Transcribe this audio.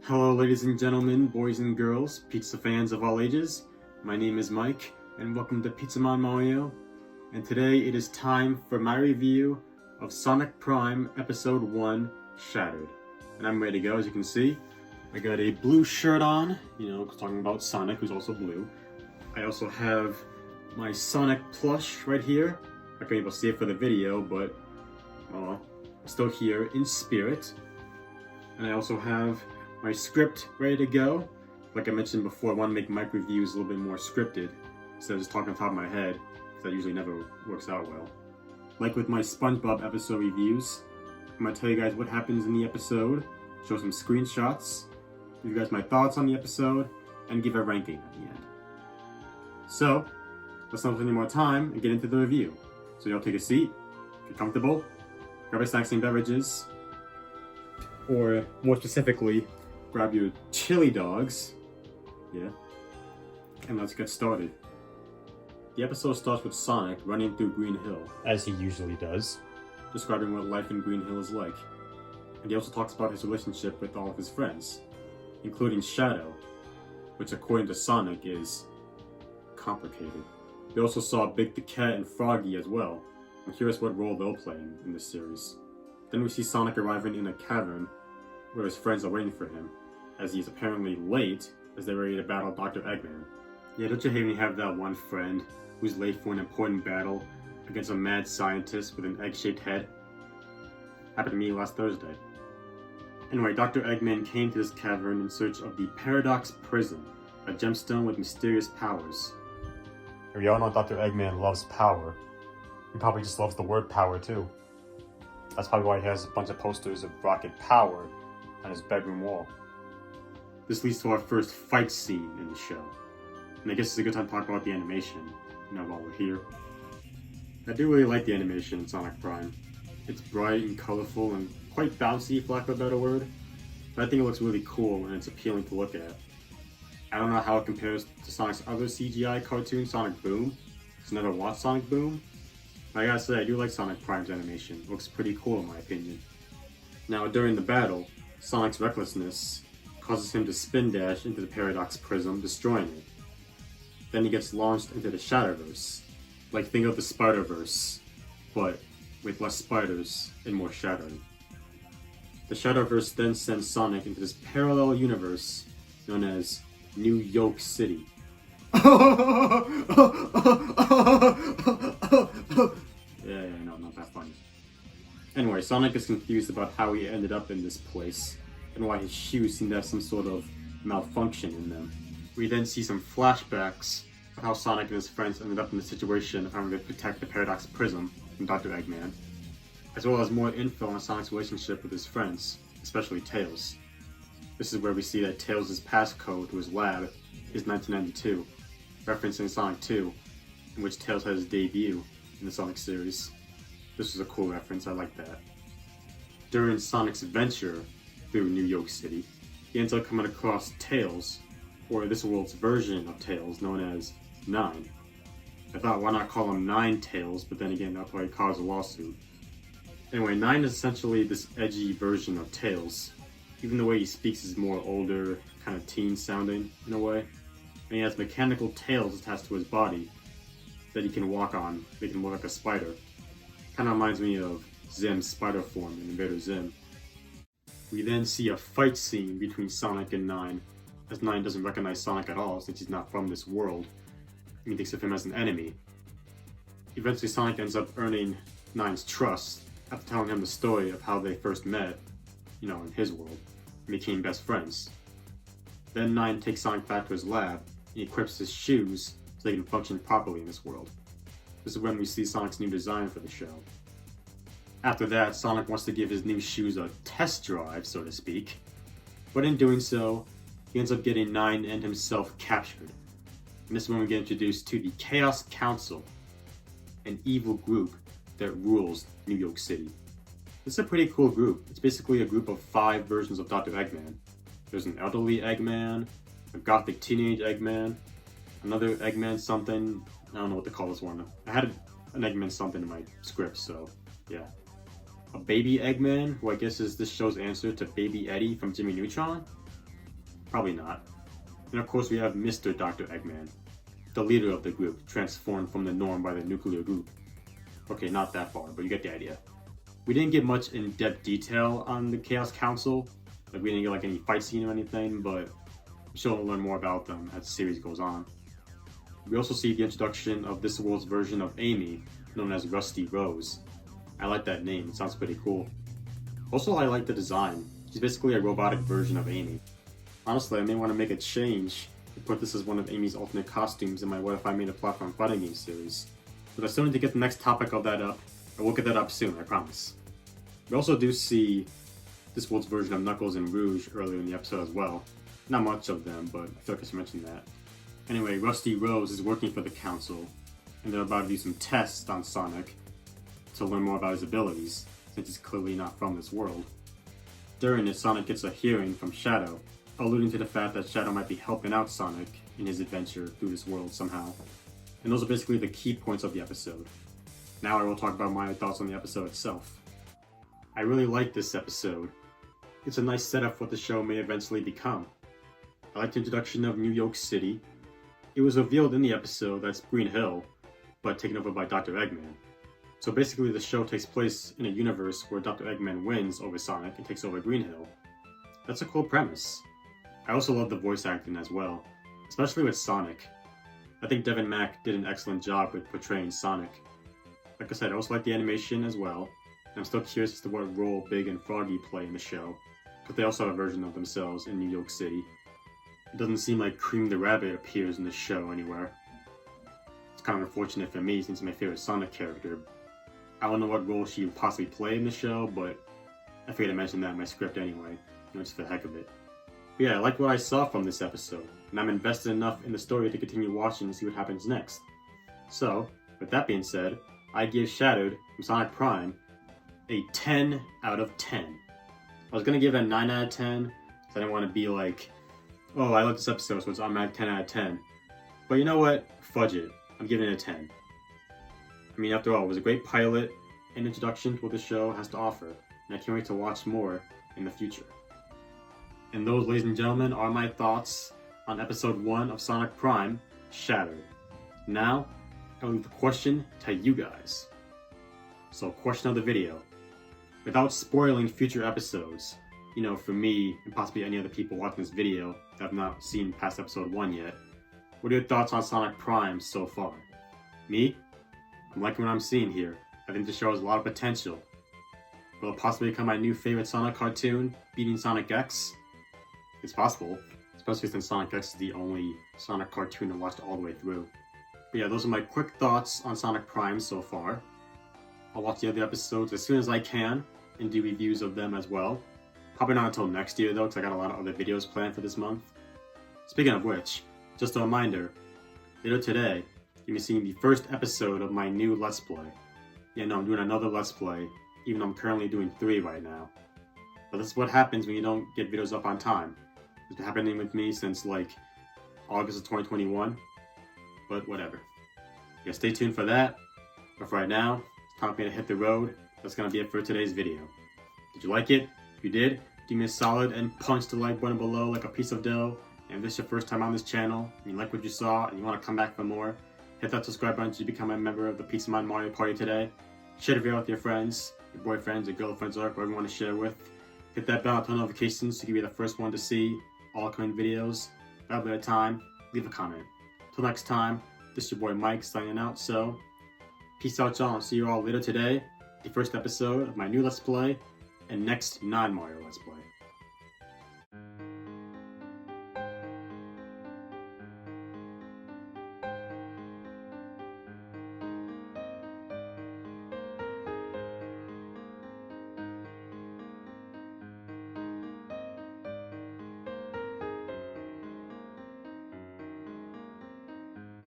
Hello ladies and gentlemen, boys and girls, pizza fans of all ages. My name is Mike, and welcome to Pizzamon Mario. And today it is time for my review of Sonic Prime Episode 1, Shattered. And I'm ready to go, as you can see. I got a blue shirt on, talking about Sonic, who's also blue. I also have my Sonic plush right here. I'm not going to be able to see it for the video, but I'm still here in spirit. And I also have my script ready to go. Like I mentioned before, I want to make mic reviews a little bit more scripted instead of just talking on top of my head, because that usually never works out well. Like with my SpongeBob episode reviews, I'm going to tell you guys what happens in the episode, show some screenshots, give you guys my thoughts on the episode, and give a ranking at the end. So, let's not waste any more time and get into the review. So y'all take a seat, get comfortable, grab your snacks and beverages, or more specifically, grab your chili dogs, and let's get started. The episode starts with Sonic running through Green Hill, as he usually does, describing what life in Green Hill is like. And he also talks about his relationship with all of his friends, including Shadow, which according to Sonic is complicated. We also saw Big the Cat and Froggy as well. I'm curious what role they'll play in this series. Then we see Sonic arriving in a cavern where his friends are waiting for him, as he is apparently late as they're ready to battle Dr. Eggman. Yeah, don't you hate when you have that one friend who's late for an important battle against a mad scientist with an egg-shaped head? Happened to me last Thursday. Anyway, Dr. Eggman came to this cavern in search of the Paradox Prism, a gemstone with mysterious powers. We all know Dr. Eggman loves power. He probably just loves the word power too. That's probably why he has a bunch of posters of Rocket Power on his bedroom wall. This leads to our first fight scene in the show. And I guess it's a good time to talk about the animation, while we're here. I do really like the animation in Sonic Prime. It's bright and colorful and quite bouncy, for lack of a better word. But I think it looks really cool and it's appealing to look at. I don't know how it compares to Sonic's other CGI cartoon, Sonic Boom. I've never watched Sonic Boom. But I gotta say, I do like Sonic Prime's animation. It looks pretty cool in my opinion. Now, during the battle, Sonic's recklessness causes him to spin dash into the Paradox Prism, destroying it. Then he gets launched into the Shadowverse. Like, think of the Spider-Verse, but with less spiders and more shattering. The Shadowverse then sends Sonic into this parallel universe known as New York City. Yeah, no, not that funny. Anyway, Sonic is confused about how he ended up in this place, and why his shoes seem to have some sort of malfunction in them. We then see some flashbacks of how Sonic and his friends ended up in the situation of having to protect the Paradox Prism from Dr. Eggman, as well as more info on Sonic's relationship with his friends, especially Tails. This is where we see that Tails' passcode to his lab is 1992, referencing Sonic 2, in which Tails had his debut in the Sonic series. This was a cool reference, I like that. During Sonic's venture through New York City, he ends up coming across Tails, or this world's version of Tails, known as Nine. I thought, why not call him Nine Tails, but then again, that'll probably cause a lawsuit. Anyway, Nine is essentially this edgy version of Tails. Even the way he speaks is more older, kind of teen sounding in a way. And he has mechanical tails attached to his body that he can walk on, making him look like a spider. Kind of reminds me of Zim's spider form in Invader Zim. We then see a fight scene between Sonic and Nine, as Nine doesn't recognize Sonic at all since he's not from this world, and he thinks of him as an enemy. Eventually Sonic ends up earning Nine's trust after telling him the story of how they first met, in his world, and became best friends. Then Nine takes Sonic back to his lab, and equips his shoes so they can function properly in this world. This is when we see Sonic's new design for the show. After that, Sonic wants to give his new shoes a test drive, so to speak, but in doing so, he ends up getting Nine and himself captured. And this is when we get introduced to the Chaos Council, an evil group that rules New York City. This is a pretty cool group. It's basically a group of 5 versions of Dr. Eggman. There's an elderly Eggman, a gothic teenage Eggman, another Eggman something, I don't know what to call this one. I had an Eggman something in my script, so yeah. A baby Eggman, who I guess is this show's answer to Baby Eddie from Jimmy Neutron. Probably not. And of course we have Mr. Dr. Eggman, the leader of the group, transformed from the norm by the nuclear group. Okay, not that far, but you get the idea. We didn't get much in-depth detail on the Chaos Council. Like, we didn't get like any fight scene or anything, but I'm sure we'll learn more about them as the series goes on. We also see the introduction of this world's version of Amy, known as Rusty Rose. I like that name, it sounds pretty cool. Also, I like the design. She's basically a robotic version of Amy. Honestly, I may want to make a change and put this as one of Amy's alternate costumes in my What If I Made a Platform Fighting Game series. But I still need to get the next topic of that up, and we'll get that up soon, I promise. We also do see this world's version of Knuckles and Rouge earlier in the episode as well. Not much of them, but I feel like I should mention that. Anyway, Rusty Rose is working for the Council, and they're about to do some tests on Sonic to learn more about his abilities, since he's clearly not from this world. During it, Sonic gets a hearing from Shadow, alluding to the fact that Shadow might be helping out Sonic in his adventure through this world somehow. And those are basically the key points of the episode. Now I will talk about my thoughts on the episode itself. I really like this episode. It's a nice setup for what the show may eventually become. I like the introduction of New York City. It was revealed in the episode that it's Green Hill, but taken over by Dr. Eggman. So basically the show takes place in a universe where Dr. Eggman wins over Sonic and takes over Green Hill. That's a cool premise. I also love the voice acting as well, especially with Sonic. I think Devin Mack did an excellent job with portraying Sonic. Like I said, I also like the animation as well, and I'm still curious as to what role Big and Froggy play in the show, but they also have a version of themselves in New York City. It doesn't seem like Cream the Rabbit appears in the show anywhere. It's kind of unfortunate for me since he's my favorite Sonic character. I don't know what role she would possibly play in the show, but I figured to mention that in my script anyway, just for the heck of it. But yeah, I like what I saw from this episode, and I'm invested enough in the story to continue watching and see what happens next. So, with that being said, I give Shadowed from Sonic Prime a 10 out of 10. I was going to give it a 9 out of 10, because I didn't want to be like, oh, I love this episode, so I'm at 10 out of 10. But you know what? Fudge it. I'm giving it a 10. I mean, after all, it was a great pilot and introduction to what the show has to offer, and I can't wait to watch more in the future. And those, ladies and gentlemen, are my thoughts on episode 1 of Sonic Prime, Shattered. Now, I'll leave the question to you guys. So, question of the video. Without spoiling future episodes, for me and possibly any other people watching this video that have not seen past episode 1 yet, what are your thoughts on Sonic Prime so far? Me? I'm liking what I'm seeing here. I think the show has a lot of potential. Will it possibly become my new favorite Sonic cartoon, beating Sonic X? It's possible, especially since Sonic X is the only Sonic cartoon I watched all the way through. But yeah, those are my quick thoughts on Sonic Prime so far. I'll watch the other episodes as soon as I can and do reviews of them as well. Probably not until next year though, because I got a lot of other videos planned for this month. Speaking of which, just a reminder, later today, you'll be seeing the first episode of my new Let's Play. Yeah, no, I'm doing another Let's Play, even though I'm currently doing 3 right now. But this is what happens when you don't get videos up on time. It's been happening with me since like August of 2021, but whatever. Yeah, stay tuned for that. But for right now, it's time for me to hit the road. That's gonna be it for today's video. Did you like it? If you did, do me a solid and punch the like button below like a piece of dough. And if this is your first time on this channel, and you like what you saw, and you want to come back for more, hit that subscribe button to become a member of the Pizza Mind Mario Party today. Share the video with your friends, your boyfriends, your girlfriends, or whoever you want to share with. Hit that bell to notifications so you can be the first one to see all coming videos. At a time, leave a comment. Till next time, this is your boy Mike signing out, so peace out y'all, and see you all later today, the first episode of my new Let's Play, and next non-Mario Let's Play.